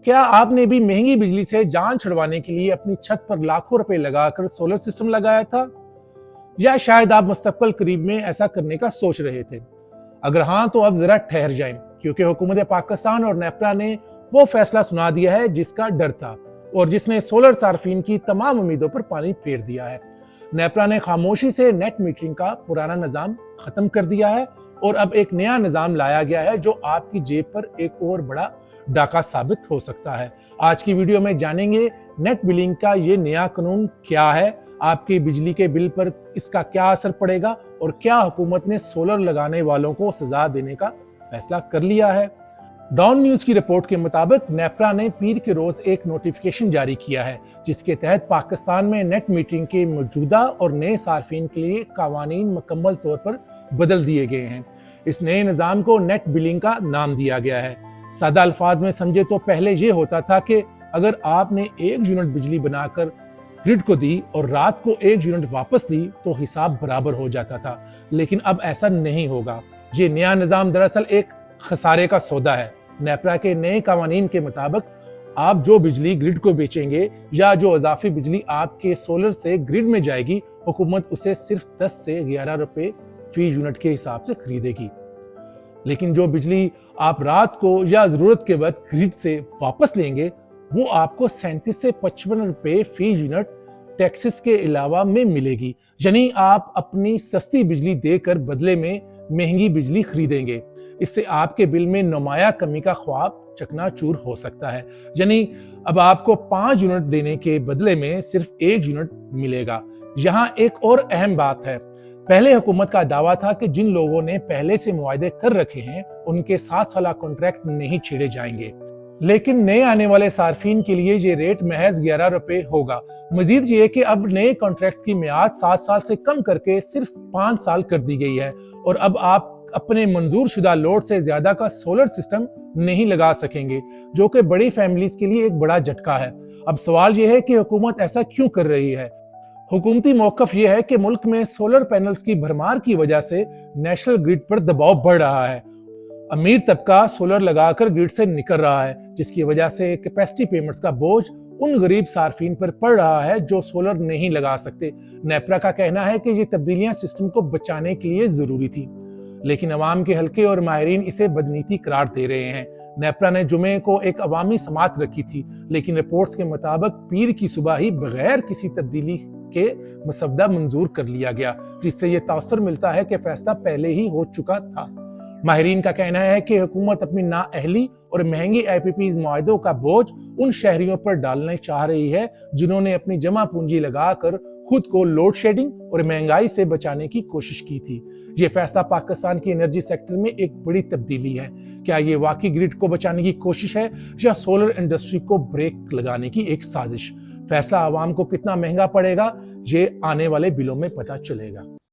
क्या आपने भी महंगी बिजली से जान छुड़वाने के लिए अपनी छत पर लाखों रुपए लगाकर सोलर सिस्टम लगाया था? या शायद आप मुस्तकबिल करीब में ऐसा करने का सोच रहे थे? अगर हाँ, तो अब जरा ठहर जाएं, क्योंकि हुकूमत पाकिस्तान और नेपरा ने वो फैसला सुना दिया है जिसका डर था और जिसने सोलर सार्फिन की तमाम उम्मीदों पर पानी फेर दिया है। नेपरा ने खामोशी से नेट मीटरिंग का पुराना निजाम खत्म कर दिया है और अब एक नया निजाम लाया गया है जो आपकी जेब पर एक और बड़ा डाका साबित हो सकता है। आज की वीडियो में जानेंगे नेट बिलिंग का ये नया कानून क्या है, आपके बिजली के बिल पर इसका क्या असर पड़ेगा और क्या हुकूमत ने सोलर लगाने वालों को सजा देने का फैसला कर लिया है। डॉन न्यूज की रिपोर्ट के मुताबिक नेपरा ने पीर के रोज एक नोटिफिकेशन जारी किया है जिसके तहत पाकिस्तान में नेट मीटरिंग के मौजूदा और नए सार्फिन के लिए कावानीन मुकम्मल तौर पर बदल दिए गए हैं। इस नए निजाम को नेट बिलिंग का नाम दिया गया है। सादा अल्फाज में समझे तो पहले ये होता था कि अगर आपने 1 यूनिट बिजली बनाकर ग्रिड को दी और रात को 1 यूनिट वापस दी तो हिसाब बराबर हो जाता था, लेकिन अब ऐसा नहीं होगा। ये नया निजाम दरअसल एक खसारे का सौदा है। नेपरा के नए कानून के मुताबिक आप जो बिजली ग्रिड को बेचेंगे या जो इजाफी बिजली आपके सोलर से ग्रिड में जाएगी, हुकूमत उसे सिर्फ 10 से 11 रुपए फी यूनिट के हिसाब से खरीदेगी। लेकिन जो बिजली आप रात को या जरूरत के वक्त ग्रिड से वापस लेंगे वो आपको 37 से 55 रुपए फी यूनिट टैक्सेस के अलावा में मिलेगी। यानी आप अपनी सस्ती बिजली देकर बदले में महंगी बिजली खरीदेंगे। इससे आपके बिल में नुमाया कमी का ख्वाब चकनाचूर हो सकता है। यानी अब आपको 5 यूनिट देने के बदले में सिर्फ 1 यूनिट मिलेगा। यहाँ एक और अहम बात है, पहले हुकूमत का दावा था कि जिन लोगों ने पहले से मुआहदे कर रखे हैं उनके 7 साल कॉन्ट्रैक्ट नहीं छेड़े जाएंगे, लेकिन नए आने वाले सार्फिन के लिए ये रेट महज 11 रुपए होगा। मजीद ये कि अब नए कॉन्ट्रैक्ट की मियाद 7 साल से कम करके सिर्फ 5 साल कर दी गई है और अब आप अपने मंजूर शुदा लोड से ज्यादा का सोलर सिस्टम नहीं लगा सकेंगे, जो कि बड़ी फैमिलीज के लिए एक बड़ा झटका है। अब सवाल यह है कि हुकूमत ऐसा क्यों कर रही है। हुकूमती मौकफ यह है कि मुल्क में सोलर पैनल्स की भरमार की वजह से नेशनल ग्रिड पर दबाव बढ़ रहा है। अमीर तबका सोलर लगाकर ग्रिड से निकल रहा है, जिसकी वजह से कैपेसिटी पेमेंट्स का बोझ उन गरीब सार्फिन पर पड़ रहा है जो सोलर नहीं लगा सकते। नेपरा का कहना है कि ये तब्दीलियां सिस्टम को बचाने के लिए जरूरी थी, लेकिन अवाम के हल्के और माहिरीन इसे बदनीति करार दे रहे हैं। नेपरा ने जुमे को एक अवामी समात रखी थी, लेकिन रिपोर्ट्स के मुताबिक पीर की सुबह ही बगैर किसी तब्दीली के मसवदा मंजूर कर लिया गया, जिससे ये तासर मिलता है कि फैसला पहले ही हो चुका था। माहिरीन का कहना है कि हुकूमत अपनी नाअहली और महंगी IPPs मुआहदों का बोझ उन शहरियों पर डालना चाह रही है जिन्होंने अपनी जमा पूंजी लगाकर खुद को लोड शेडिंग और महंगाई से बचाने की कोशिश की थी। ये फैसला पाकिस्तान की एनर्जी सेक्टर में एक बड़ी तब्दीली है। क्या ये वाकई ग्रिड को बचाने की कोशिश है या सोलर इंडस्ट्री को ब्रेक लगाने की एक साजिश? फैसला आवाम को कितना महंगा पड़ेगा ये आने वाले बिलों में पता चलेगा।